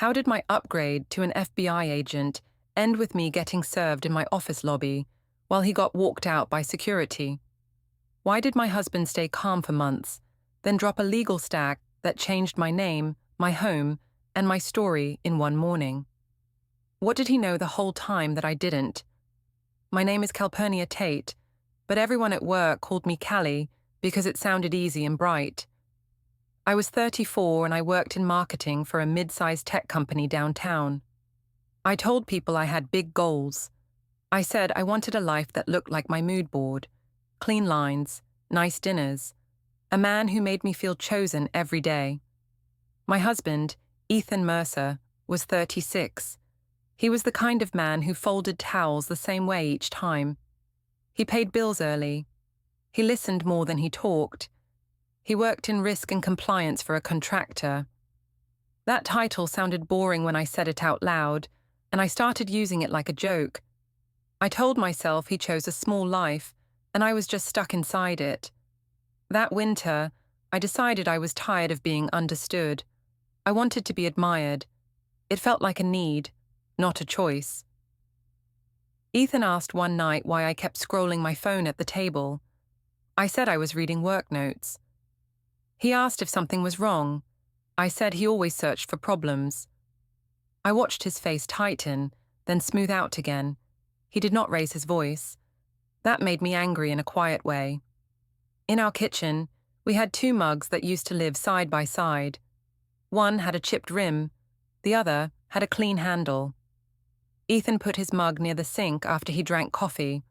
How did my upgrade to an FBI agent end with me getting served in my office lobby while he got walked out by security? Why did my husband stay calm for months, then drop a legal stack that changed my name, my home, and my story in one morning? What did he know the whole time that I didn't? My name is Calpurnia Tate, but everyone at work called me Callie because it sounded easy and bright. I was 34 and I worked in marketing for a mid-sized tech company downtown. I told people I had big goals. I said I wanted a life that looked like my mood board, clean lines, nice dinners, a man who made me feel chosen every day. My husband, Ethan Mercer, was 36. He was the kind of man who folded towels the same way each time. He paid bills early. He listened more than he talked. He worked in risk and compliance for a contractor. That title sounded boring when I said it out loud, and I started using it like a joke. I told myself he chose a small life, and I was just stuck inside it. That winter, I decided I was tired of being understood. I wanted to be admired. It felt like a need, not a choice. Ethan asked one night why I kept scrolling my phone at the table. I said I was reading work notes. He asked if something was wrong. I said he always searched for problems. I watched his face tighten, then smooth out again. He did not raise his voice. That made me angry in a quiet way. In our kitchen, we had two mugs that used to live side by side. One had a chipped rim, the other had a clean handle. Ethan put his mug near the sink after he drank coffee.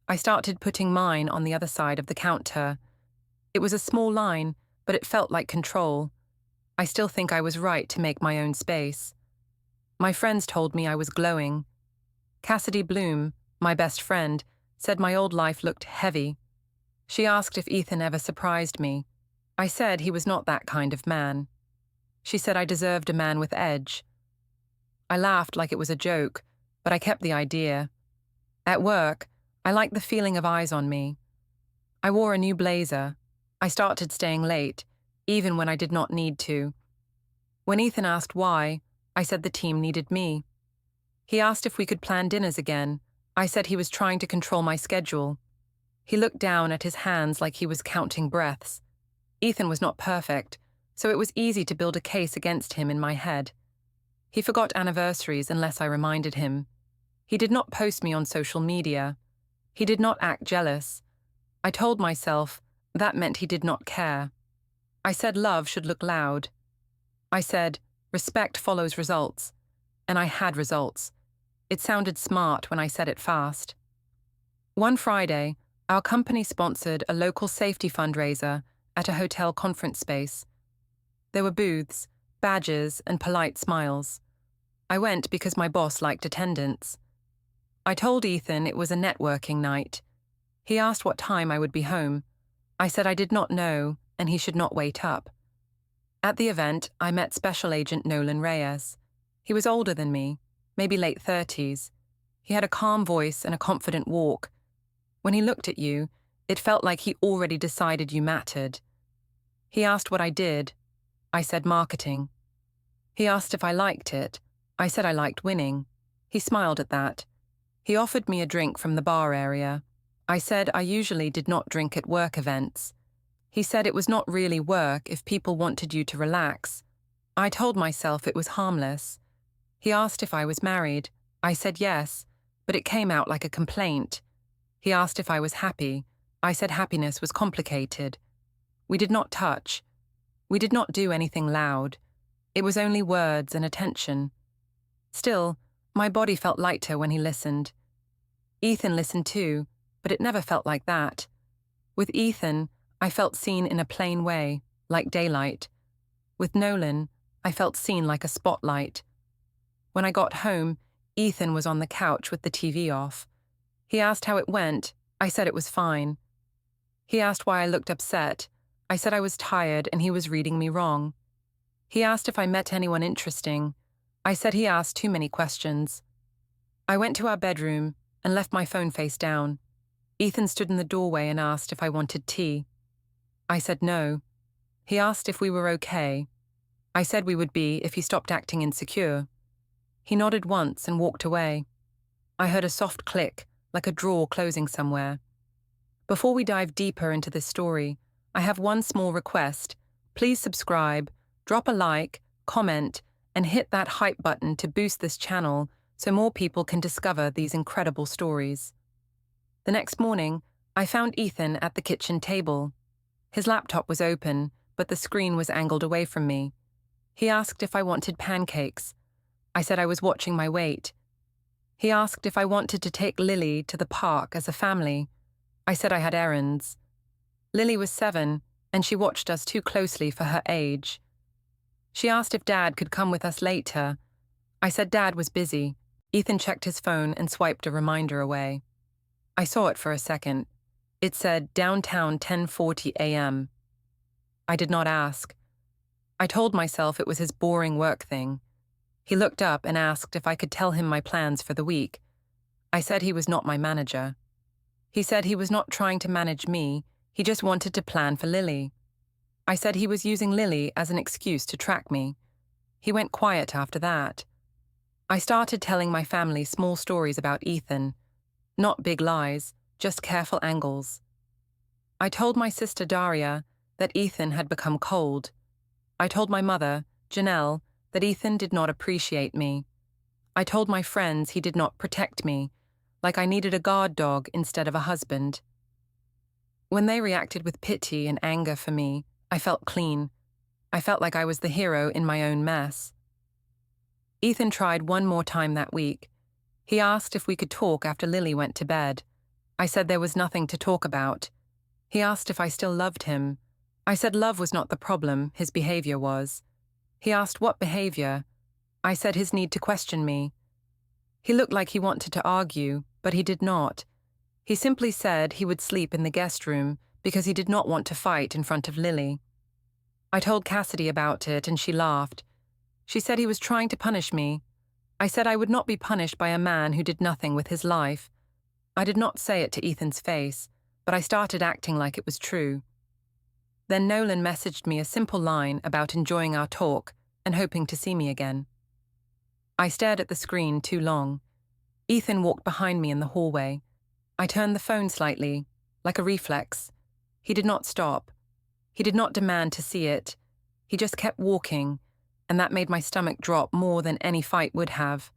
I started putting mine on the other side of the counter. It was a small line, but it felt like control. I still think I was right to make my own space. My friends told me I was glowing. Cassidy Bloom, my best friend, said my old life looked heavy. She asked if Ethan ever surprised me. I said he was not that kind of man. She said I deserved a man with edge. I laughed like it was a joke, but I kept the idea. At work, I liked the feeling of eyes on me. I wore a new blazer. I started staying late, even when I did not need to. When Ethan asked why, I said the team needed me. He asked if we could plan dinners again. I said he was trying to control my schedule. He looked down at his hands like he was counting breaths. Ethan was not perfect, so it was easy to build a case against him in my head. He forgot anniversaries unless I reminded him. He did not post me on social media. He did not act jealous. I told myself that meant he did not care. I said love should look loud. I said respect follows results, and I had results. It sounded smart when I said it fast. One Friday, our company sponsored a local safety fundraiser at a hotel conference space. There were booths, badges, and polite smiles. I went because my boss liked attendance. I told Ethan it was a networking night. He asked what time I would be home. I said I did not know, and he should not wait up. At the event, I met Special Agent Nolan Reyes. He was older than me, maybe late 30s. He had a calm voice and a confident walk. When he looked at you, it felt like he already decided you mattered. He asked what I did. I said marketing. He asked if I liked it. I said I liked winning. He smiled at that. He offered me a drink from the bar area. I said I usually did not drink at work events. He said it was not really work if people wanted you to relax. I told myself it was harmless. He asked if I was married. I said yes, but it came out like a complaint. He asked if I was happy. I said happiness was complicated. We did not touch. We did not do anything loud. It was only words and attention. Still, my body felt lighter when he listened. Ethan listened too, but it never felt like that. With Ethan, I felt seen in a plain way, like daylight. With Nolan, I felt seen like a spotlight. When I got home, Ethan was on the couch with the TV off. He asked how it went. I said it was fine. He asked why I looked upset. I said I was tired and he was reading me wrong. He asked if I met anyone interesting. I said he asked too many questions. I went to our bedroom and left my phone face down. Ethan stood in the doorway and asked if I wanted tea. I said no. He asked if we were okay. I said we would be if he stopped acting insecure. He nodded once and walked away. I heard a soft click, like a drawer closing somewhere. Before we dive deeper into this story, I have one small request. Please subscribe, drop a like, comment, and hit that hype button to boost this channel so more people can discover these incredible stories. The next morning, I found Ethan at the kitchen table. His laptop was open, but the screen was angled away from me. He asked if I wanted pancakes. I said I was watching my weight. He asked if I wanted to take Lily to the park as a family. I said I had errands. Lily was 7, and she watched us too closely for her age. She asked if Dad could come with us later. I said Dad was busy. Ethan checked his phone and swiped a reminder away. I saw it for a second. It said downtown 10:40 a.m. I did not ask. I told myself it was his boring work thing. He looked up and asked if I could tell him my plans for the week. I said he was not my manager. He said he was not trying to manage me, he just wanted to plan for Lily. I said he was using Lily as an excuse to track me. He went quiet after that. I started telling my family small stories about Ethan. Not big lies, just careful angles. I told my sister Daria that Ethan had become cold. I told my mother, Janelle, that Ethan did not appreciate me. I told my friends he did not protect me, like I needed a guard dog instead of a husband. When they reacted with pity and anger for me, I felt clean. I felt like I was the hero in my own mess. Ethan tried one more time that week. He asked if we could talk after Lily went to bed. I said there was nothing to talk about. He asked if I still loved him. I said love was not the problem, his behavior was. He asked what behavior. I said his need to question me. He looked like he wanted to argue, but he did not. He simply said he would sleep in the guest room because he did not want to fight in front of Lily. I told Cassidy about it and she laughed. She said he was trying to punish me. I said I would not be punished by a man who did nothing with his life. I did not say it to Ethan's face, but I started acting like it was true. Then Nolan messaged me a simple line about enjoying our talk and hoping to see me again. I stared at the screen too long. Ethan walked behind me in the hallway. I turned the phone slightly, like a reflex. He did not stop. He did not demand to see it. He just kept walking, and that made my stomach drop more than any fight would have.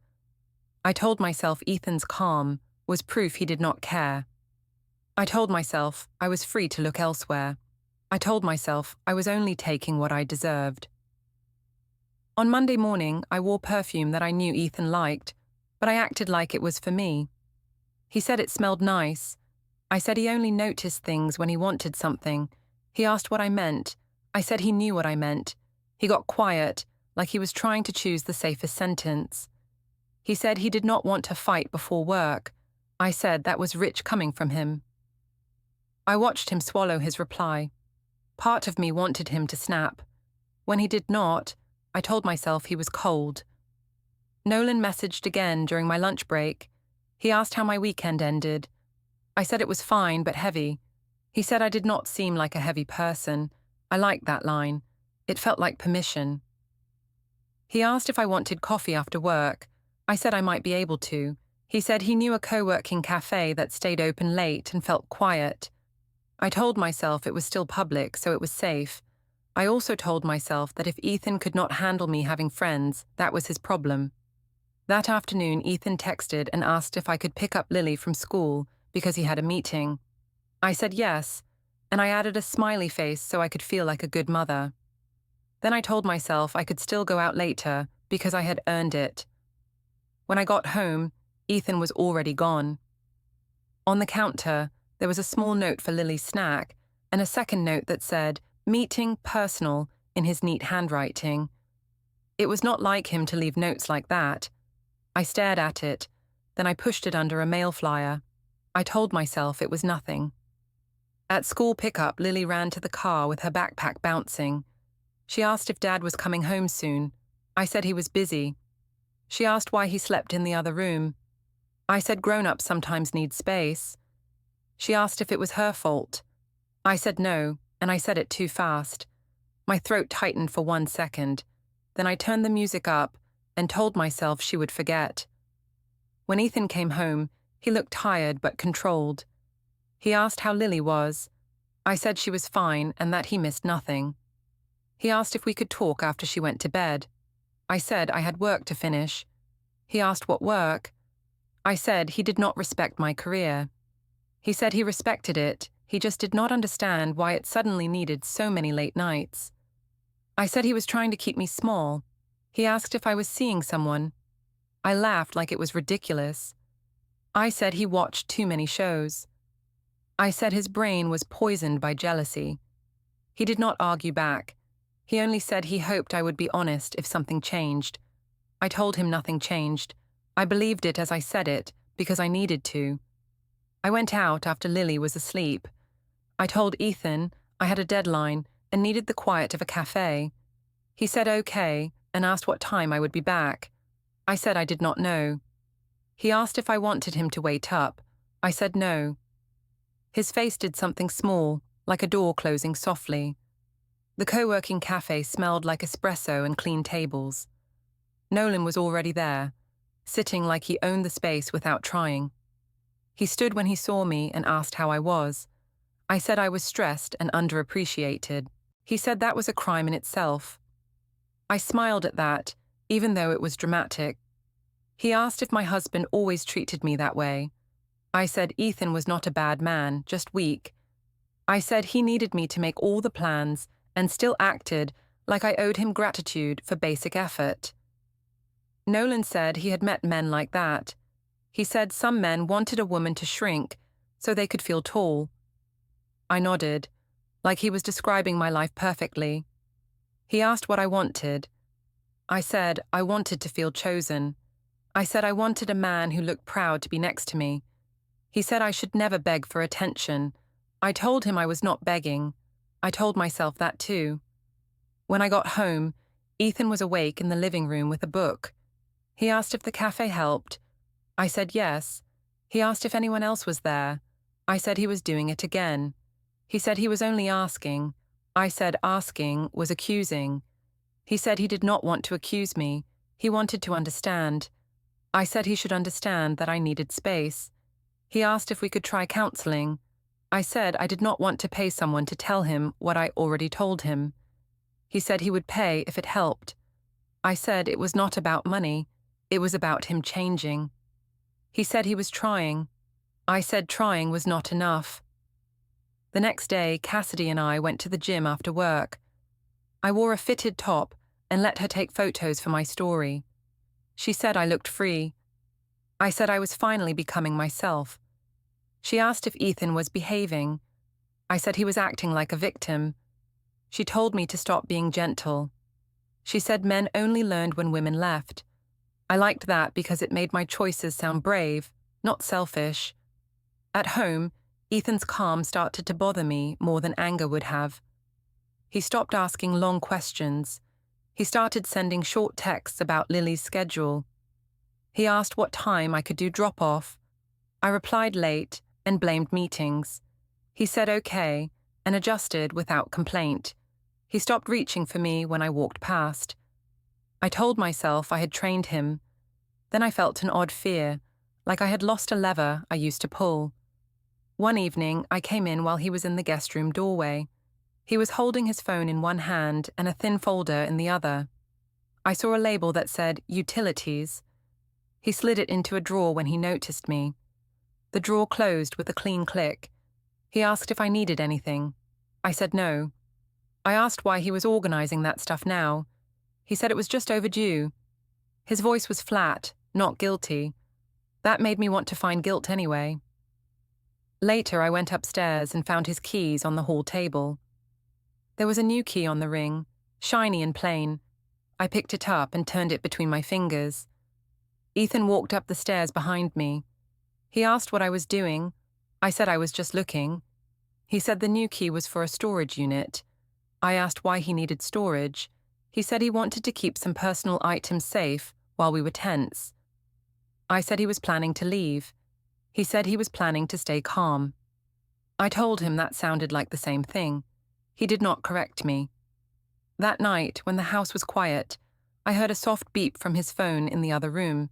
I told myself Ethan's calm was proof he did not care. I told myself I was free to look elsewhere. I told myself I was only taking what I deserved. On Monday morning, I wore perfume that I knew Ethan liked, but I acted like it was for me. He said it smelled nice. I said he only noticed things when he wanted something. He asked what I meant. I said he knew what I meant. He got quiet, like he was trying to choose the safest sentence. He said he did not want to fight before work. I said that was rich coming from him. I watched him swallow his reply. Part of me wanted him to snap. When he did not, I told myself he was cold. Nolan messaged again during my lunch break. He asked how my weekend ended. I said it was fine but heavy. He said I did not seem like a heavy person. I liked that line. It felt like permission. He asked if I wanted coffee after work. I said I might be able to. He said he knew a co-working cafe that stayed open late and felt quiet. I told myself it was still public, so it was safe. I also told myself that if Ethan could not handle me having friends, that was his problem. That afternoon, Ethan texted and asked if I could pick up Lily from school because he had a meeting. I said yes, and I added a smiley face so I could feel like a good mother. Then I told myself I could still go out later because I had earned it. When I got home, Ethan was already gone. On the counter, there was a small note for Lily's snack and a second note that said, "Meeting personal," in his neat handwriting. It was not like him to leave notes like that. I stared at it, then I pushed it under a mail flyer. I told myself it was nothing. At school pickup, Lily ran to the car with her backpack bouncing. She asked if Dad was coming home soon. I said he was busy. She asked why he slept in the other room. I said grown-ups sometimes need space. She asked if it was her fault. I said no, and I said it too fast. My throat tightened for 1 second. Then I turned the music up and told myself she would forget. When Ethan came home, he looked tired but controlled. He asked how Lily was. I said she was fine and that he missed nothing. He asked if we could talk after she went to bed. I said I had work to finish. He asked what work. I said he did not respect my career. He said he respected it, he just did not understand why it suddenly needed so many late nights. I said he was trying to keep me small. He asked if I was seeing someone. I laughed like it was ridiculous. I said he watched too many shows. I said his brain was poisoned by jealousy. He did not argue back. He only said he hoped I would be honest if something changed. I told him nothing changed. I believed it as I said it, because I needed to. I went out after Lily was asleep. I told Ethan I had a deadline and needed the quiet of a cafe. He said okay and asked what time I would be back. I said I did not know. He asked if I wanted him to wait up. I said no. His face did something small, like a door closing softly. The co-working cafe smelled like espresso and clean tables. Nolan was already there, sitting like he owned the space without trying. He stood when he saw me and asked how I was. I said I was stressed and underappreciated. He said that was a crime in itself. I smiled at that, even though it was dramatic. He asked if my husband always treated me that way. I said Ethan was not a bad man, just weak. I said he needed me to make all the plans and still acted like I owed him gratitude for basic effort. Nolan said he had met men like that. He said some men wanted a woman to shrink so they could feel tall. I nodded, like he was describing my life perfectly. He asked what I wanted. I said I wanted to feel chosen. I said I wanted a man who looked proud to be next to me. He said I should never beg for attention. I told him I was not begging. I told myself that too. When I got home, Ethan was awake in the living room with a book. He asked if the cafe helped. I said yes. He asked if anyone else was there. I said he was doing it again. He said he was only asking. I said asking was accusing. He said he did not want to accuse me. He wanted to understand. I said he should understand that I needed space. He asked if we could try counseling. I said I did not want to pay someone to tell him what I already told him. He said he would pay if it helped. I said it was not about money. It was about him changing. He said he was trying. I said trying was not enough. The next day, Cassidy and I went to the gym after work. I wore a fitted top and let her take photos for my story. She said I looked free. I said I was finally becoming myself. She asked if Ethan was behaving. I said he was acting like a victim. She told me to stop being gentle. She said men only learned when women left. I liked that because it made my choices sound brave, not selfish. At home, Ethan's calm started to bother me more than anger would have. He stopped asking long questions. He started sending short texts about Lily's schedule. He asked what time I could do drop-off. I replied late and blamed meetings. He said okay and adjusted without complaint. He stopped reaching for me when I walked past. I told myself I had trained him. Then I felt an odd fear, like I had lost a lever I used to pull. One evening, I came in while he was in the guest room doorway. He was holding his phone in one hand and a thin folder in the other. I saw a label that said Utilities. He slid it into a drawer when he noticed me. The drawer closed with a clean click. He asked if I needed anything. I said no. I asked why he was organizing that stuff now. He said it was just overdue. His voice was flat, not guilty. That made me want to find guilt anyway. Later, I went upstairs and found his keys on the hall table. There was a new key on the ring, shiny and plain. I picked it up and turned it between my fingers. Ethan walked up the stairs behind me. He asked what I was doing. I said I was just looking. He said the new key was for a storage unit. I asked why he needed storage. He said he wanted to keep some personal items safe while we were tense. I said he was planning to leave. He said he was planning to stay calm. I told him that sounded like the same thing. He did not correct me. That night, when the house was quiet, I heard a soft beep from his phone in the other room.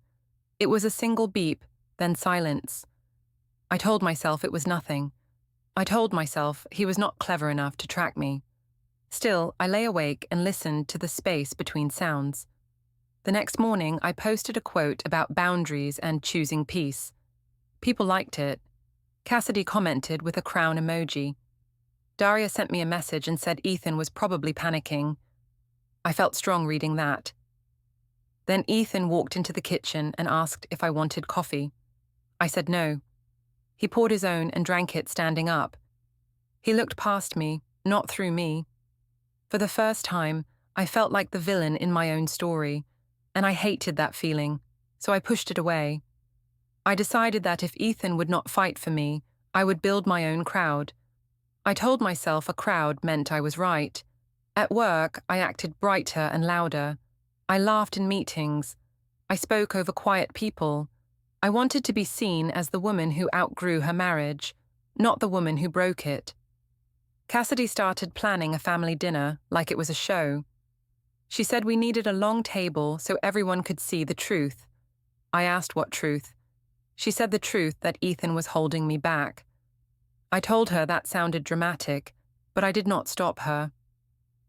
It was a single beep, then silence. I told myself it was nothing. I told myself he was not clever enough to track me. Still, I lay awake and listened to the space between sounds. The next morning, I posted a quote about boundaries and choosing peace. People liked it. Cassidy commented with a crown emoji. Daria sent me a message and said Ethan was probably panicking. I felt strong reading that. Then Ethan walked into the kitchen and asked if I wanted coffee. I said no. He poured his own and drank it standing up. He looked past me, not through me. For the first time, I felt like the villain in my own story, and I hated that feeling, so I pushed it away. I decided that if Ethan would not fight for me, I would build my own crowd. I told myself a crowd meant I was right. At work, I acted brighter and louder. I laughed in meetings. I spoke over quiet people. I wanted to be seen as the woman who outgrew her marriage, not the woman who broke it. Cassidy started planning a family dinner like it was a show. She said we needed a long table so everyone could see the truth. I asked what truth. She said the truth that Ethan was holding me back. I told her that sounded dramatic, but I did not stop her.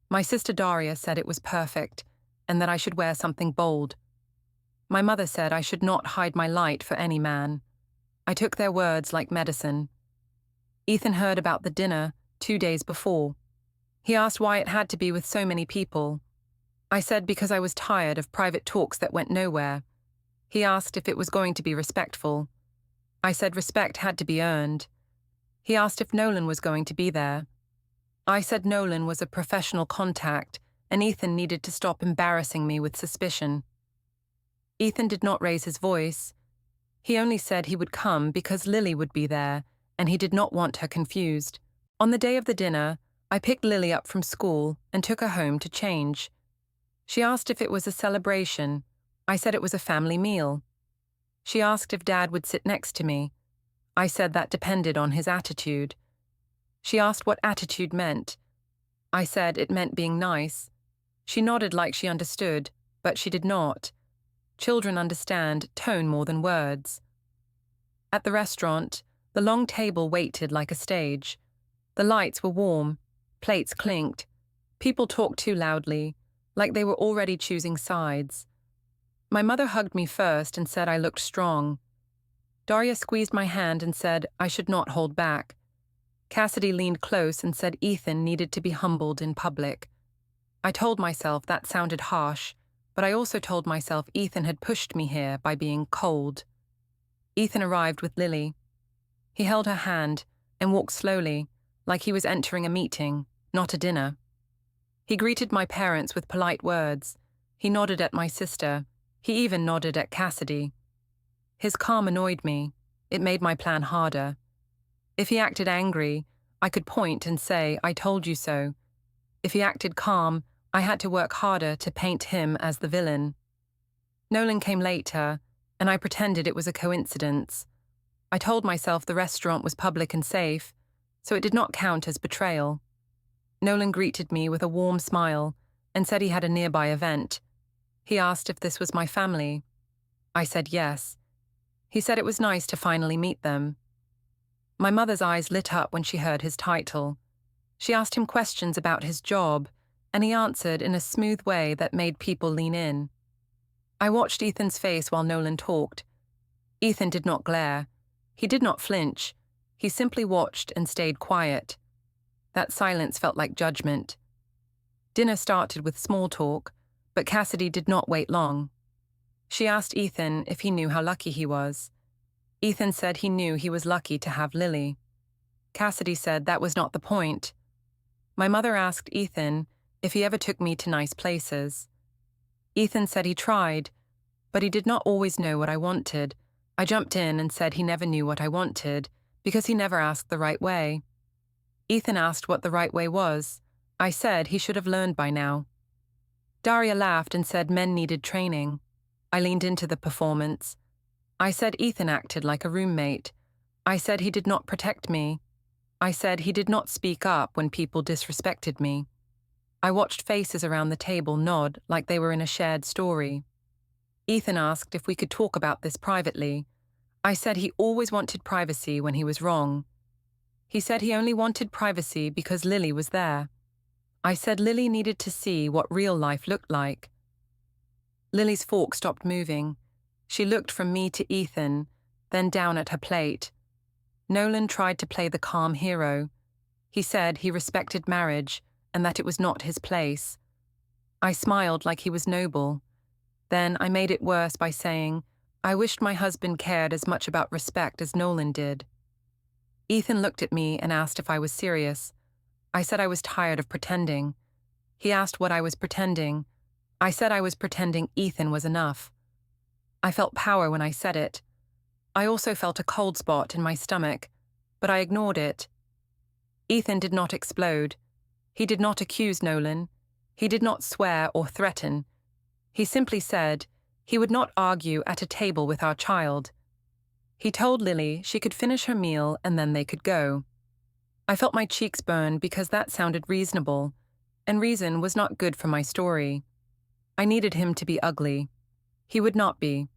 My sister Daria said it was perfect, and that I should wear something bold. My mother said I should not hide my light for any man. I took their words like medicine. Ethan heard about the dinner 2 days before. He asked why it had to be with so many people. I said because I was tired of private talks that went nowhere. He asked if it was going to be respectful. I said respect had to be earned. He asked if Nolan was going to be there. I said Nolan was a professional contact, and Ethan needed to stop embarrassing me with suspicion. Ethan did not raise his voice. He only said he would come because Lily would be there, and he did not want her confused. On the day of the dinner, I picked Lily up from school and took her home to change. She asked if it was a celebration. I said it was a family meal. She asked if Dad would sit next to me. I said that depended on his attitude. She asked what attitude meant. I said it meant being nice. She nodded like she understood, but she did not. Children understand tone more than words. At the restaurant, the long table waited like a stage. The lights were warm, plates clinked. People talked too loudly, like they were already choosing sides. My mother hugged me first and said I looked strong. Daria squeezed my hand and said I should not hold back. Cassidy leaned close and said Ethan needed to be humbled in public. I told myself that sounded harsh, but I also told myself Ethan had pushed me here by being cold. Ethan arrived with Lily. He held her hand and walked slowly, like he was entering a meeting, not a dinner. He greeted my parents with polite words. He nodded at my sister. He even nodded at Cassidy. His calm annoyed me. It made my plan harder. If he acted angry, I could point and say, I told you so. If he acted calm, I had to work harder to paint him as the villain. Nolan came later, and I pretended it was a coincidence. I told myself the restaurant was public and safe, so it did not count as betrayal. Nolan greeted me with a warm smile and said he had a nearby event. He asked if this was my family. I said yes. He said it was nice to finally meet them. My mother's eyes lit up when she heard his title. She asked him questions about his job, and he answered in a smooth way that made people lean in. I watched Ethan's face while Nolan talked. Ethan did not glare. He did not flinch. He simply watched and stayed quiet. That silence felt like judgment. Dinner started with small talk, but Cassidy did not wait long. She asked Ethan if he knew how lucky he was. Ethan said he knew he was lucky to have Lily. Cassidy said that was not the point. My mother asked Ethan if he ever took me to nice places. Ethan said he tried, but he did not always know what I wanted. I jumped in and said he never knew what I wanted because he never asked the right way. Ethan asked what the right way was. I said he should have learned by now. Daria laughed and said men needed training. I leaned into the performance. I said Ethan acted like a roommate. I said he did not protect me. I said he did not speak up when people disrespected me. I watched faces around the table nod like they were in a shared story. Ethan asked if we could talk about this privately. I said he always wanted privacy when he was wrong. He said he only wanted privacy because Lily was there. I said Lily needed to see what real life looked like. Lily's fork stopped moving. She looked from me to Ethan, then down at her plate. Nolan tried to play the calm hero. He said he respected marriage and that it was not his place. I smiled like he was noble. Then I made it worse by saying, I wished my husband cared as much about respect as Nolan did. Ethan looked at me and asked if I was serious. I said I was tired of pretending. He asked what I was pretending. I said I was pretending Ethan was enough. I felt power when I said it. I also felt a cold spot in my stomach, but I ignored it. Ethan did not explode. He did not accuse Nolan. He did not swear or threaten. He simply said he would not argue at a table with our child. He told Lily she could finish her meal and then they could go. I felt my cheeks burn because that sounded reasonable, and reason was not good for my story. I needed him to be ugly. He would not be.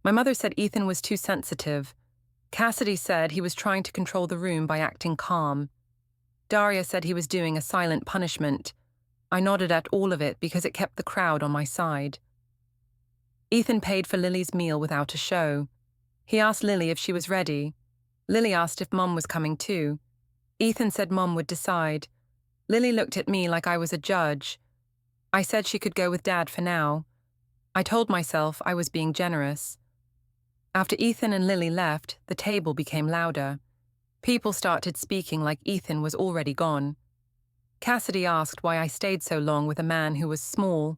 My mother said Ethan was too sensitive. Cassidy said he was trying to control the room by acting calm. Daria said he was doing a silent punishment. I nodded at all of it because it kept the crowd on my side. Ethan paid for Lily's meal without a show. He asked Lily if she was ready. Lily asked if Mum was coming too. Ethan said Mum would decide. Lily looked at me like I was a judge. I said she could go with Dad for now. I told myself I was being generous. After Ethan and Lily left, the table became louder. People started speaking like Ethan was already gone. Cassidy asked why I stayed so long with a man who was small.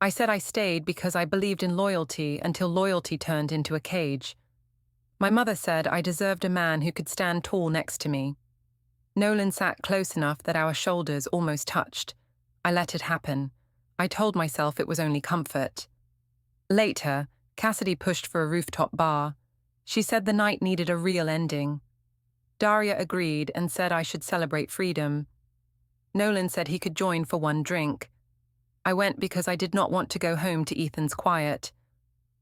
I said I stayed because I believed in loyalty until loyalty turned into a cage. My mother said I deserved a man who could stand tall next to me. Nolan sat close enough that our shoulders almost touched. I let it happen. I told myself it was only comfort. Later, Cassidy pushed for a rooftop bar. She said the night needed a real ending. Daria agreed and said I should celebrate freedom. Nolan said he could join for one drink. I went because I did not want to go home to Ethan's quiet.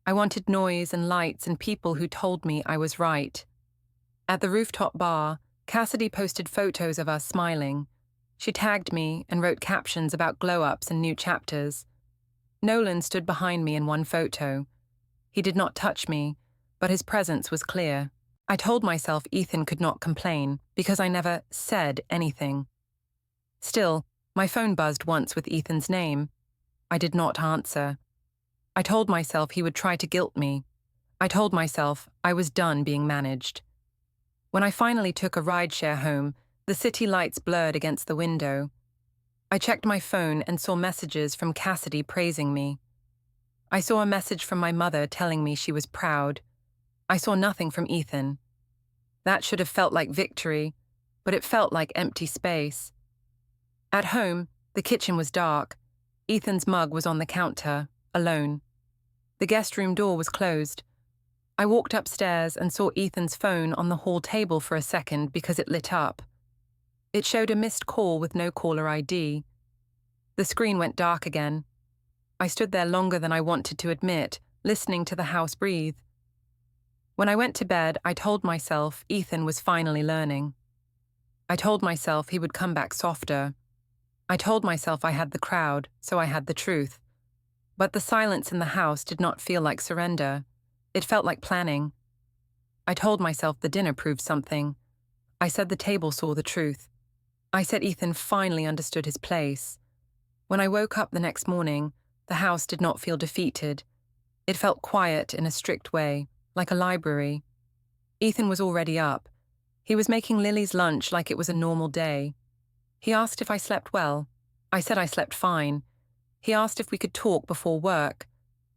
I wanted noise and lights and people who told me I was right. At the rooftop bar, Cassidy posted photos of us smiling. She tagged me and wrote captions about glow-ups and new chapters. Nolan stood behind me in one photo. He did not touch me, but his presence was clear. I told myself Ethan could not complain because I never said anything. Still, my phone buzzed once with Ethan's name. I did not answer. I told myself he would try to guilt me. I told myself I was done being managed. When I finally took a rideshare home, the city lights blurred against the window. I checked my phone and saw messages from Cassidy praising me. I saw a message from my mother telling me she was proud. I saw nothing from Ethan. That should have felt like victory, but it felt like empty space. At home, the kitchen was dark. Ethan's mug was on the counter, alone. The guest room door was closed. I walked upstairs and saw Ethan's phone on the hall table for a second because it lit up. It showed a missed call with no caller ID. The screen went dark again. I stood there longer than I wanted to admit, listening to the house breathe. When I went to bed, I told myself Ethan was finally learning. I told myself he would come back softer. I told myself I had the crowd, so I had the truth. But the silence in the house did not feel like surrender. It felt like planning. I told myself the dinner proved something. I said the table saw the truth. I said Ethan finally understood his place. When I woke up the next morning, the house did not feel defeated. It felt quiet in a strict way, like a library. Ethan was already up. He was making Lily's lunch like it was a normal day. He asked if I slept well. I said I slept fine. He asked if we could talk before work.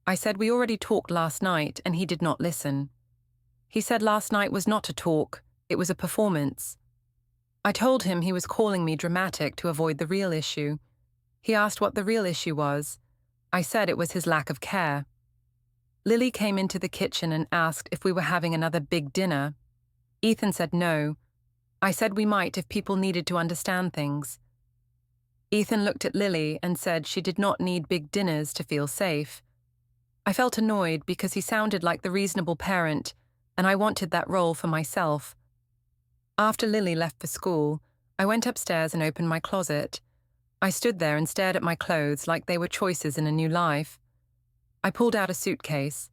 I said we already talked last night, and he did not listen. He said last night was not a talk, it was a performance. I told him he was calling me dramatic to avoid the real issue. He asked what the real issue was. I said it was his lack of care. Lily came into the kitchen and asked if we were having another big dinner. Ethan said no. I said we might if people needed to understand things. Ethan looked at Lily and said she did not need big dinners to feel safe. I felt annoyed because he sounded like the reasonable parent, and I wanted that role for myself. After Lily left for school, I went upstairs and opened my closet. I stood there and stared at my clothes like they were choices in a new life. I pulled out a suitcase.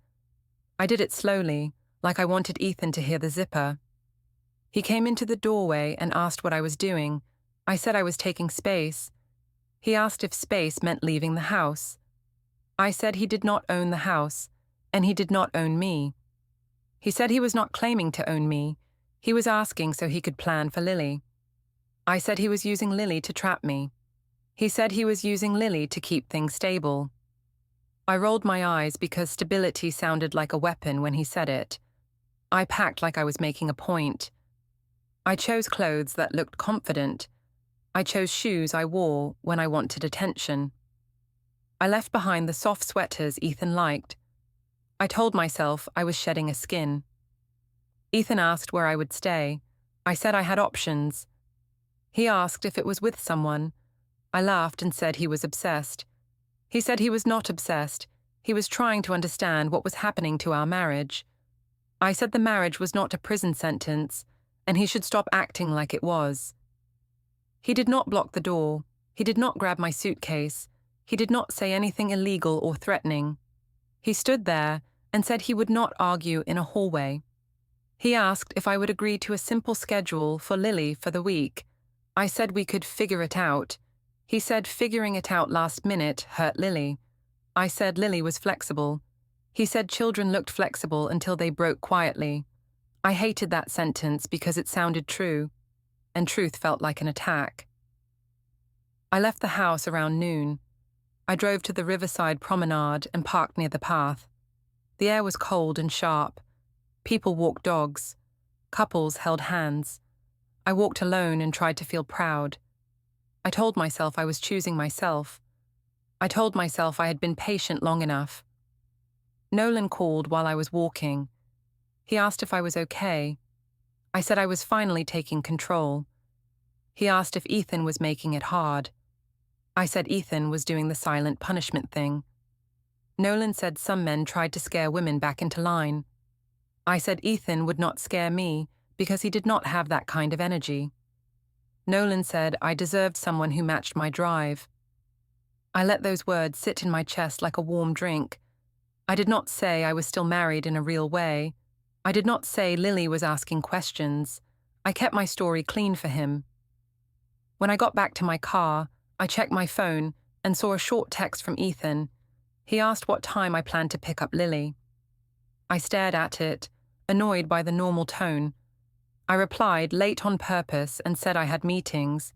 I did it slowly, like I wanted Ethan to hear the zipper. He came into the doorway and asked what I was doing. I said I was taking space. He asked if space meant leaving the house. I said he did not own the house, and he did not own me. He said he was not claiming to own me. He was asking so he could plan for Lily. I said he was using Lily to trap me. He said he was using Lily to keep things stable. I rolled my eyes because stability sounded like a weapon when he said it. I packed like I was making a point. I chose clothes that looked confident. I chose shoes I wore when I wanted attention. I left behind the soft sweaters Ethan liked. I told myself I was shedding a skin. Ethan asked where I would stay. I said I had options. He asked if it was with someone. I laughed and said he was obsessed. He said he was not obsessed. He was trying to understand what was happening to our marriage. I said the marriage was not a prison sentence, and he should stop acting like it was. He did not block the door. He did not grab my suitcase. He did not say anything illegal or threatening. He stood there and said he would not argue in a hallway. He asked if I would agree to a simple schedule for Lily for the week. I said we could figure it out. He said figuring it out last minute hurt Lily. I said Lily was flexible. He said children looked flexible until they broke quietly. I hated that sentence because it sounded true, and truth felt like an attack. I left the house around noon. I drove to the riverside promenade and parked near the path. The air was cold and sharp. People walked dogs. Couples held hands. I walked alone and tried to feel proud. I told myself I was choosing myself. I told myself I had been patient long enough. Nolan called while I was walking. He asked if I was okay. I said I was finally taking control. He asked if Ethan was making it hard. I said Ethan was doing the silent punishment thing. Nolan said some men tried to scare women back into line. I said Ethan would not scare me because he did not have that kind of energy. Nolan said I deserved someone who matched my drive. I let those words sit in my chest like a warm drink. I did not say I was still married in a real way. I did not say Lily was asking questions. I kept my story clean for him. When I got back to my car, I checked my phone and saw a short text from Ethan. He asked what time I planned to pick up Lily. I stared at it, annoyed by the normal tone. I replied late on purpose and said I had meetings.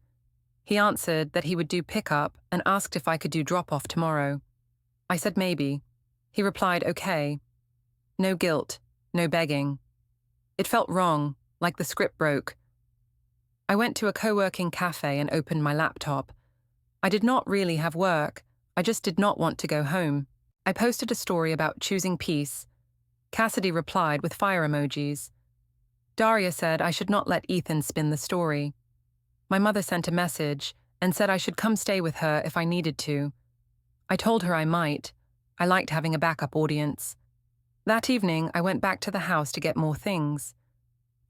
He answered that he would do pickup and asked if I could do drop-off tomorrow. I said maybe. He replied okay. No guilt, no begging. It felt wrong, like the script broke. I went to a co-working cafe and opened my laptop. I did not really have work. I just did not want to go home. I posted a story about choosing peace. Cassidy replied with fire emojis. Daria said I should not let Ethan spin the story. My mother sent a message and said I should come stay with her if I needed to. I told her I might. I liked having a backup audience. That evening, I went back to the house to get more things.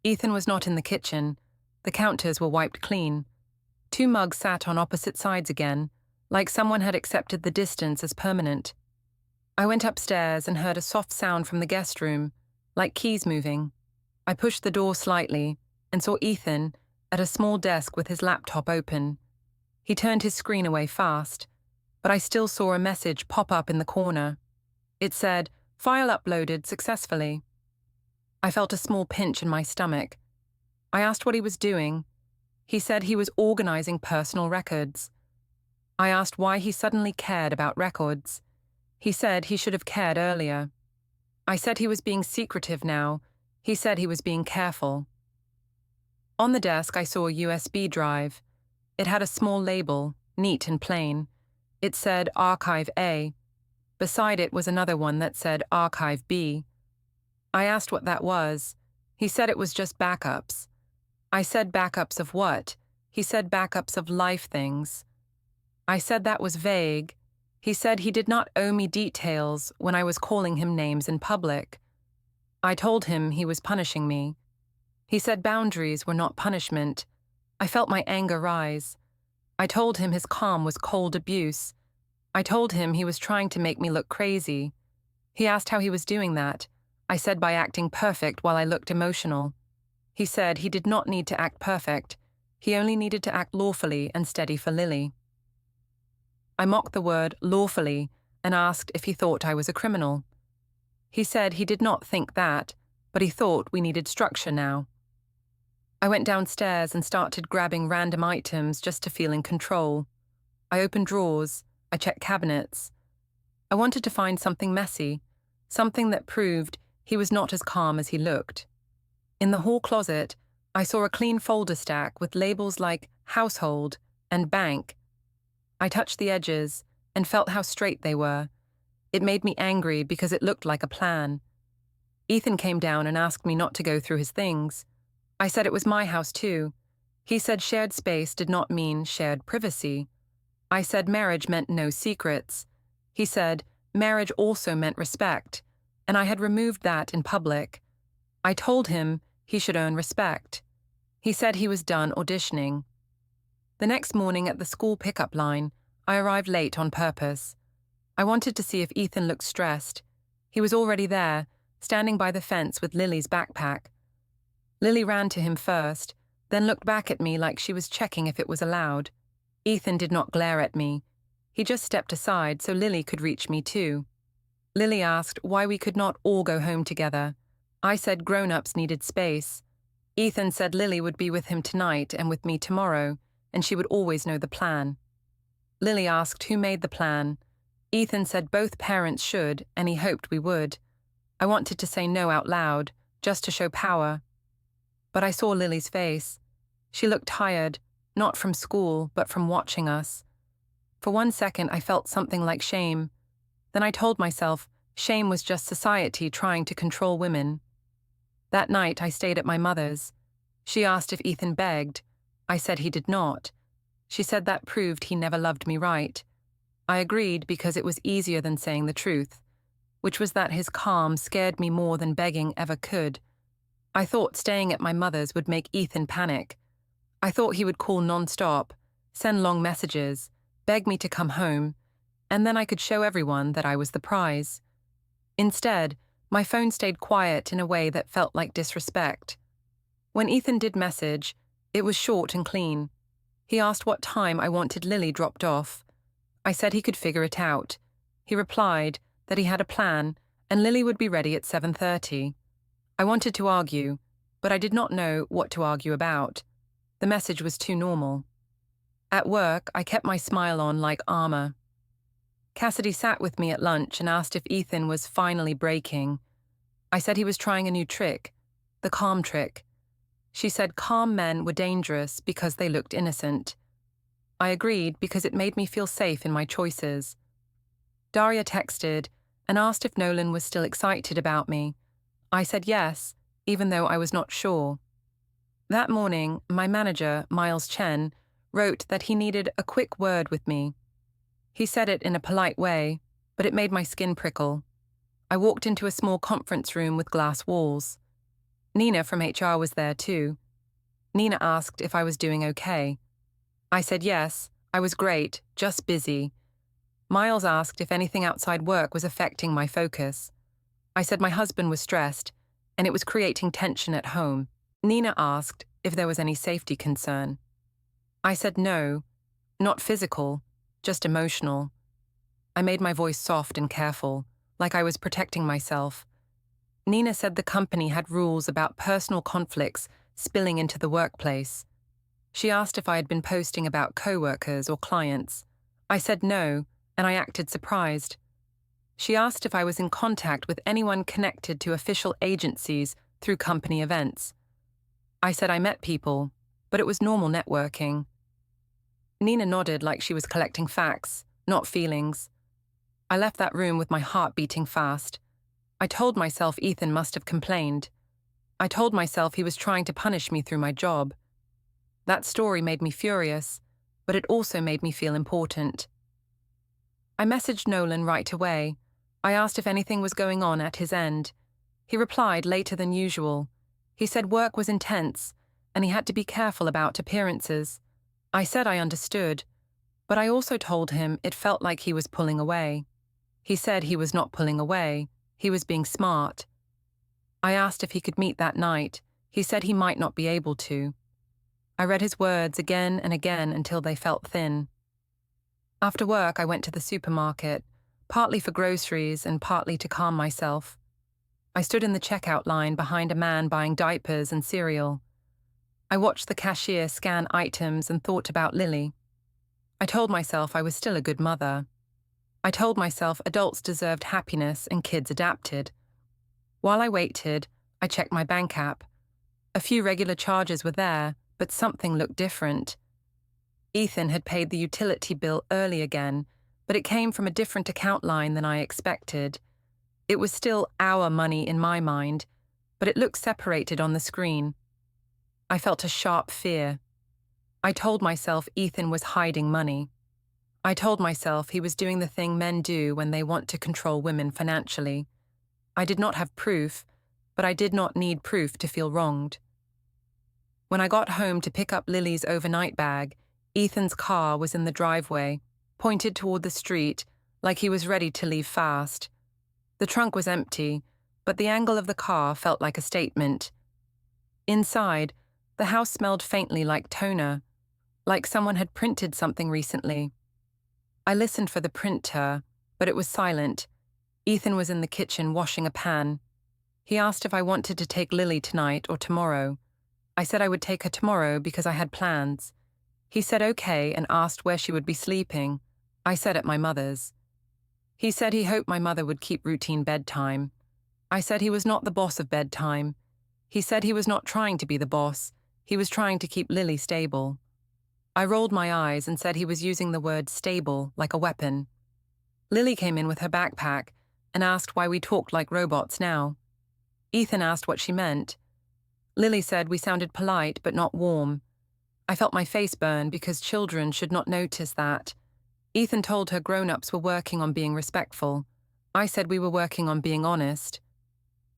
Ethan was not in the kitchen. The counters were wiped clean. 2 mugs sat on opposite sides again, like someone had accepted the distance as permanent. I went upstairs and heard a soft sound from the guest room, like keys moving. I pushed the door slightly and saw Ethan at a small desk with his laptop open. He turned his screen away fast, but I still saw a message pop up in the corner. It said, "File uploaded successfully." I felt a small pinch in my stomach. I asked what he was doing. He said he was organizing personal records. I asked why he suddenly cared about records. He said he should have cared earlier. I said he was being secretive now. He said he was being careful. On the desk, I saw a USB drive. It had a small label, neat and plain. It said Archive A. Beside it was another one that said Archive B. I asked what that was. He said it was just backups. I said backups of what? He said backups of life things. I said that was vague. He said he did not owe me details when I was calling him names in public. I told him he was punishing me. He said boundaries were not punishment. I felt my anger rise. I told him his calm was cold abuse. I told him he was trying to make me look crazy. He asked how he was doing that. I said by acting perfect while I looked emotional. He said he did not need to act perfect. He only needed to act lawfully and steady for Lily. I mocked the word lawfully and asked if he thought I was a criminal. He said he did not think that, but he thought we needed structure now. I went downstairs and started grabbing random items just to feel in control. I opened drawers. I checked cabinets. I wanted to find something messy, something that proved he was not as calm as he looked. In the hall closet, I saw a clean folder stack with labels like household and bank. I touched the edges and felt how straight they were. It made me angry because it looked like a plan. Ethan came down and asked me not to go through his things. I said it was my house too. He said shared space did not mean shared privacy. I said marriage meant no secrets. He said marriage also meant respect, and I had removed that in public. I told him he should earn respect. He said he was done auditioning. The next morning at the school pickup line, I arrived late on purpose. I wanted to see if Ethan looked stressed. He was already there, standing by the fence with Lily's backpack. Lily ran to him first, then looked back at me like she was checking if it was allowed. Ethan did not glare at me. He just stepped aside so Lily could reach me too. Lily asked why we could not all go home together. I said grown-ups needed space. Ethan said Lily would be with him tonight and with me tomorrow, and she would always know the plan. Lily asked who made the plan. Ethan said both parents should, and he hoped we would. I wanted to say no out loud, just to show power. But I saw Lily's face. She looked tired, not from school, but from watching us. For 1 second, I felt something like shame. Then I told myself shame was just society trying to control women. That night, I stayed at my mother's. She asked if Ethan begged. I said he did not. She said that proved he never loved me right. I agreed because it was easier than saying the truth, which was that his calm scared me more than begging ever could. I thought staying at my mother's would make Ethan panic. I thought he would call non-stop, send long messages, beg me to come home, and then I could show everyone that I was the prize. Instead, my phone stayed quiet in a way that felt like disrespect. When Ethan did message, it was short and clean. He asked what time I wanted Lily dropped off. I said he could figure it out. He replied that he had a plan and Lily would be ready at 7:30. I wanted to argue, but I did not know what to argue about. The message was too normal. At work, I kept my smile on like armor. Cassidy sat with me at lunch and asked if Ethan was finally breaking. I said he was trying a new trick, the calm trick. She said calm men were dangerous because they looked innocent. I agreed because it made me feel safe in my choices. Daria texted and asked if Nolan was still excited about me. I said yes, even though I was not sure. That morning, my manager, Miles Chen, wrote that he needed a quick word with me. He said it in a polite way, but it made my skin prickle. I walked into a small conference room with glass walls. Nina from HR was there too. Nina asked if I was doing okay. I said yes, I was great, just busy. Miles asked if anything outside work was affecting my focus. I said my husband was stressed, and it was creating tension at home. Nina asked if there was any safety concern. I said no, not physical, just emotional. I made my voice soft and careful, like I was protecting myself. Nina said the company had rules about personal conflicts spilling into the workplace. She asked if I had been posting about co-workers or clients. I said no, and I acted surprised. She asked if I was in contact with anyone connected to official agencies through company events. I said I met people, but it was normal networking. Nina nodded like she was collecting facts, not feelings. I left that room with my heart beating fast. I told myself Ethan must have complained. I told myself he was trying to punish me through my job. That story made me furious. but it also made me feel important. I messaged Nolan right away. I asked if anything was going on at his end. He replied later than usual. He said work was intense, and he had to be careful about appearances. I said I understood, but I also told him it felt like he was pulling away. He said he was not pulling away, he was being smart. I asked if he could meet that night. He said he might not be able to. I read his words again and again until they felt thin. After work, I went to the supermarket, partly for groceries and partly to calm myself. I stood in the checkout line behind a man buying diapers and cereal. I watched the cashier scan items and thought about Lily. I told myself I was still a good mother. I told myself adults deserved happiness and kids adapted. While I waited, I checked my bank app. A few regular charges were there, but something looked different. Ethan had paid the utility bill early again, but it came from a different account line than I expected. It was still our money in my mind, but it looked separated on the screen. I felt a sharp fear. I told myself Ethan was hiding money. I told myself he was doing the thing men do when they want to control women financially. I did not have proof, but I did not need proof to feel wronged. When I got home to pick up Lily's overnight bag, Ethan's car was in the driveway, pointed toward the street, like he was ready to leave fast. The trunk was empty, but the angle of the car felt like a statement. Inside, the house smelled faintly like toner, like someone had printed something recently. I listened for the printer, but it was silent. Ethan was in the kitchen washing a pan. He asked if I wanted to take Lily tonight or tomorrow. I said I would take her tomorrow because I had plans. He said okay and asked where she would be sleeping. I said at my mother's. He said he hoped my mother would keep routine bedtime. I said he was not the boss of bedtime. He said he was not trying to be the boss. He was trying to keep Lily stable. I rolled my eyes and said he was using the word stable like a weapon. Lily came in with her backpack and asked why we talked like robots now. Ethan asked what she meant. Lily said we sounded polite but not warm. I felt my face burn because children should not notice that. Ethan told her grown-ups were working on being respectful. I said we were working on being honest.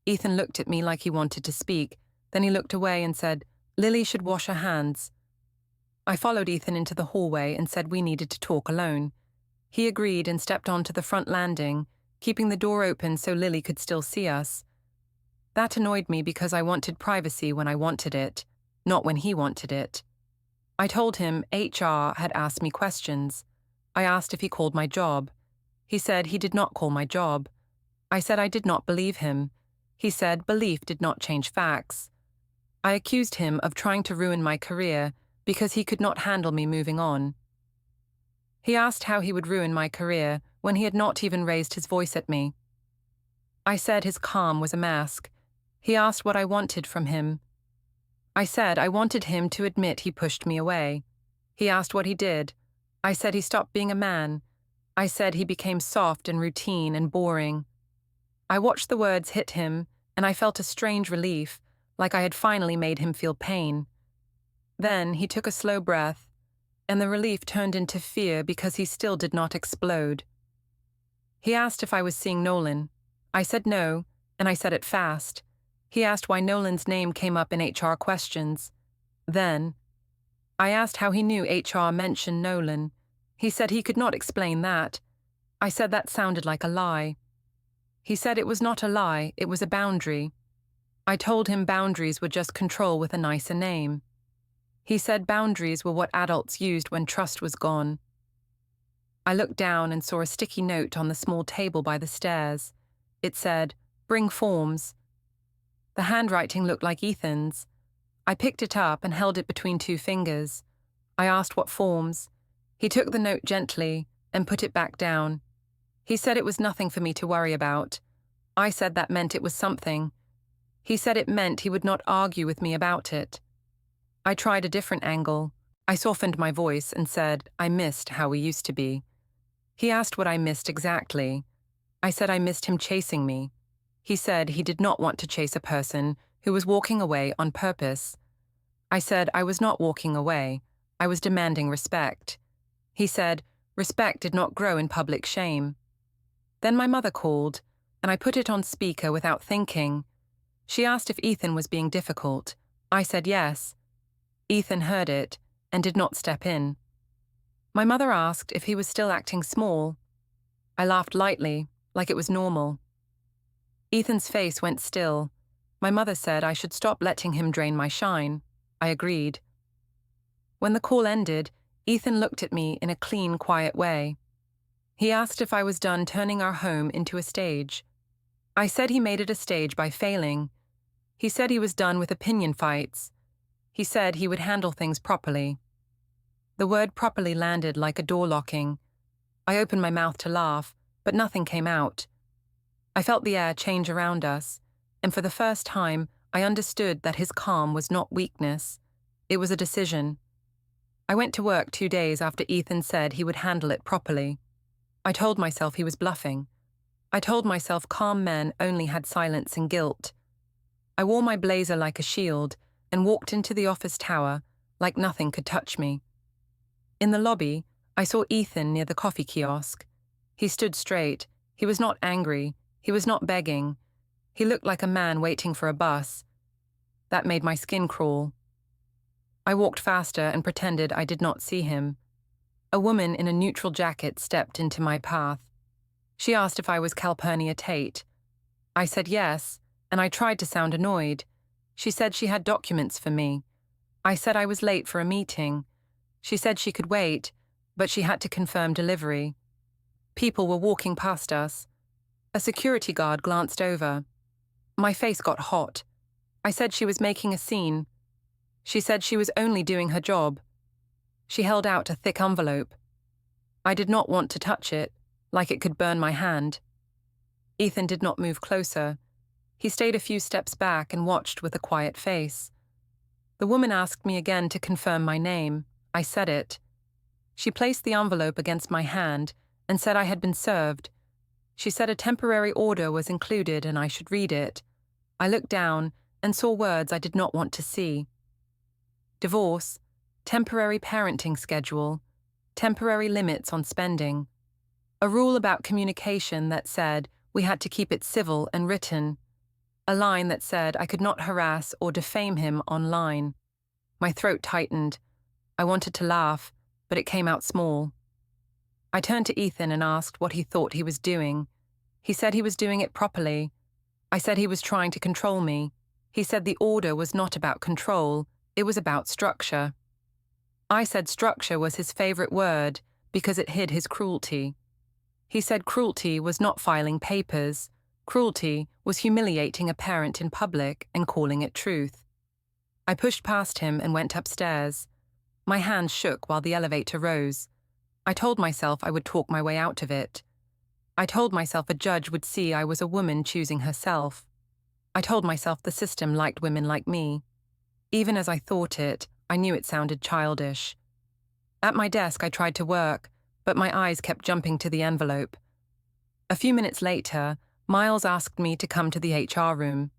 Ethan looked at me like he wanted to speak. Then he looked away and said, Lily should wash her hands. I followed Ethan into the hallway and said we needed to talk alone. He agreed and stepped onto the front landing, keeping the door open so Lily could still see us. That annoyed me because I wanted privacy when I wanted it, not when he wanted it. I told him HR had asked me questions. I asked if he called my job. He said he did not call my job. I said I did not believe him. He said belief did not change facts. I accused him of trying to ruin my career because he could not handle me moving on. He asked how he would ruin my career when he had not even raised his voice at me. I said his calm was a mask. He asked what I wanted from him. I said I wanted him to admit he pushed me away. He asked what he did. I said he stopped being a man. I said he became soft and routine and boring. I watched the words hit him, and I felt a strange relief, like I had finally made him feel pain. Then he took a slow breath, and the relief turned into fear because he still did not explode. He asked if I was seeing Nolan. I said no, and I said it fast. He asked why Nolan's name came up in HR questions. Then, I asked how he knew HR mentioned Nolan. He said he could not explain that. I said that sounded like a lie. He said it was not a lie, it was a boundary. I told him boundaries were just control with a nicer name. He said boundaries were what adults used when trust was gone. I looked down and saw a sticky note on the small table by the stairs. It said, "Bring forms." The handwriting looked like Ethan's. I picked it up and held it between two fingers. I asked what forms. He took the note gently and put it back down. He said it was nothing for me to worry about. I said that meant it was something. He said it meant he would not argue with me about it. I tried a different angle. I softened my voice and said I missed how we used to be. He asked what I missed exactly. I said I missed him chasing me. He said he did not want to chase a person who was walking away on purpose. I said I was not walking away. I was demanding respect. He said, respect did not grow in public shame. Then my mother called, and I put it on speaker without thinking. She asked if Ethan was being difficult. I said yes. Ethan heard it and did not step in. My mother asked if he was still acting small. I laughed lightly, like it was normal. Ethan's face went still. My mother said I should stop letting him drain my shine. I agreed. When the call ended, Ethan looked at me in a clean, quiet way. He asked if I was done turning our home into a stage. I said he made it a stage by failing. He said he was done with opinion fights. He said he would handle things properly. The word properly landed like a door locking. I opened my mouth to laugh, but nothing came out. I felt the air change around us, and for the first time, I understood that his calm was not weakness. It was a decision. I went to work 2 days after Ethan said he would handle it properly. I told myself he was bluffing. I told myself calm men only had silence and guilt. I wore my blazer like a shield and walked into the office tower like nothing could touch me. In the lobby, I saw Ethan near the coffee kiosk. He stood straight. He was not angry. He was not begging. He looked like a man waiting for a bus. That made my skin crawl. I walked faster and pretended I did not see him. A woman in a neutral jacket stepped into my path. She asked if I was Calpurnia Tate. I said yes, and I tried to sound annoyed. She said she had documents for me. I said I was late for a meeting. She said she could wait, but she had to confirm delivery. People were walking past us. A security guard glanced over. My face got hot. I said she was making a scene. She said she was only doing her job. She held out a thick envelope. I did not want to touch it, like it could burn my hand. Ethan did not move closer. He stayed a few steps back and watched with a quiet face. The woman asked me again to confirm my name. I said it. She placed the envelope against my hand and said I had been served. She said a temporary order was included and I should read it. I looked down and saw words I did not want to see. Divorce, temporary parenting schedule, temporary limits on spending. A rule about communication that said we had to keep it civil and written. A line that said I could not harass or defame him online. My throat tightened. I wanted to laugh, but it came out small. I turned to Ethan and asked what he thought he was doing. He said he was doing it properly. I said he was trying to control me. He said the order was not about control, it was about structure. I said structure was his favorite word because it hid his cruelty. He said cruelty was not filing papers. Cruelty was humiliating a parent in public and calling it truth. I pushed past him and went upstairs. My hands shook while the elevator rose. I told myself I would talk my way out of it. I told myself a judge would see I was a woman choosing herself. I told myself the system liked women like me. Even as I thought it, I knew it sounded childish. At my desk, I tried to work, but my eyes kept jumping to the envelope. A few minutes later, Miles asked me to come to the HR room.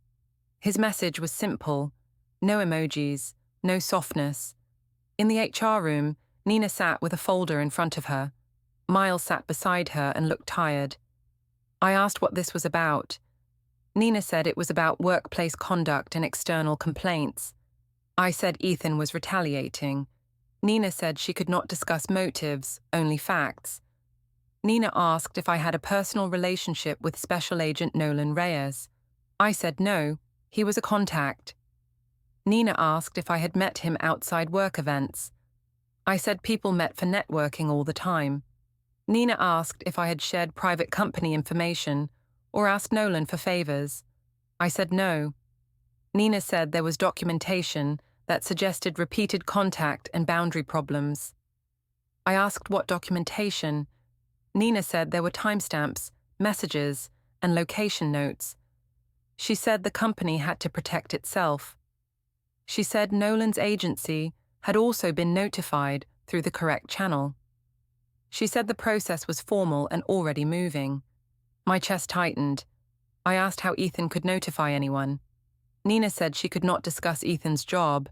His message was simple. No emojis, no softness. In the HR room, Nina sat with a folder in front of her. Miles sat beside her and looked tired. I asked what this was about. Nina said it was about workplace conduct and external complaints. I said Ethan was retaliating. Nina said she could not discuss motives, only facts. Nina asked if I had a personal relationship with Special Agent Nolan Reyes. I said no, he was a contact. Nina asked if I had met him outside work events. I said people met for networking all the time. Nina asked if I had shared private company information or asked Nolan for favors. I said no. Nina said there was documentation that suggested repeated contact and boundary problems. I asked what documentation. Nina said there were timestamps, messages, and location notes. She said the company had to protect itself. She said Nolan's agency had also been notified through the correct channel. She said the process was formal and already moving. My chest tightened. I asked how Ethan could notify anyone. Nina said she could not discuss Ethan's job,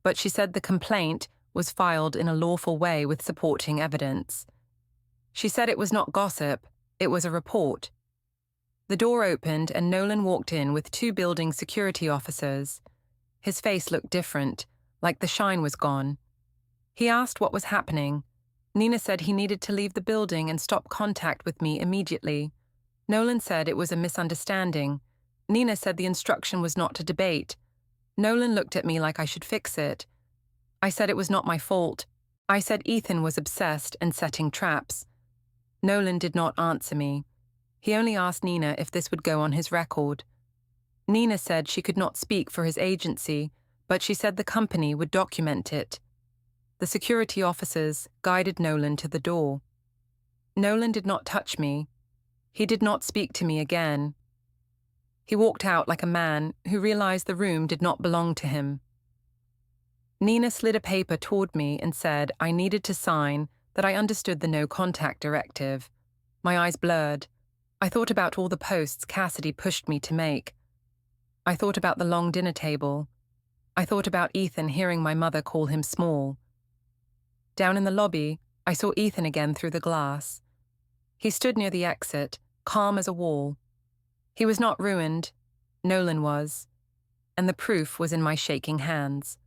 but she said the complaint was filed in a lawful way with supporting evidence. She said it was not gossip, it was a report. The door opened and Nolan walked in with 2 building security officers. His face looked different, like the shine was gone. He asked what was happening. Nina said he needed to leave the building and stop contact with me immediately. Nolan said it was a misunderstanding. Nina said the instruction was not to debate. Nolan looked at me like I should fix it. I said it was not my fault. I said Ethan was obsessed and setting traps. Nolan did not answer me. He only asked Nina if this would go on his record. Nina said she could not speak for his agency, but she said the company would document it. The security officers guided Nolan to the door. Nolan did not touch me. He did not speak to me again. He walked out like a man who realized the room did not belong to him. Nina slid a paper toward me and said I needed to sign that I understood the no contact directive. My eyes blurred. I thought about all the posts Cassidy pushed me to make. I thought about the long dinner table. I thought about Ethan hearing my mother call him small. Down in the lobby, I saw Ethan again through the glass. He stood near the exit, calm as a wall. He was not ruined. Nolan was. And the proof was in my shaking hands.